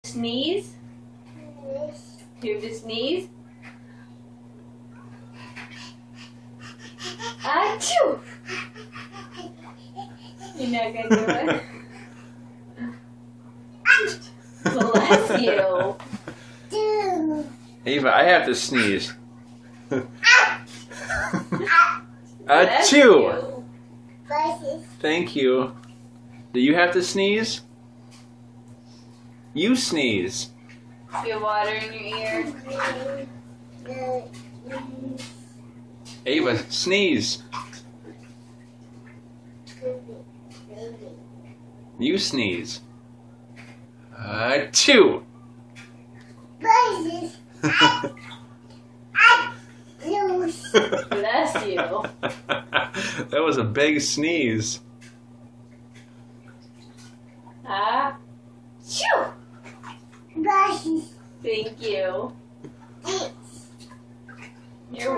Sneeze. You have to sneeze. Achoo! You're not gonna do it. Bless you. Ava, I have to sneeze. Bless Achoo! you. Thank you. Do you have to sneeze? You sneeze. You have water in your ear. Ava, sneeze. You sneeze. Achoo! Bless you. That was a big sneeze. Achoo! Thank you. You're welcome.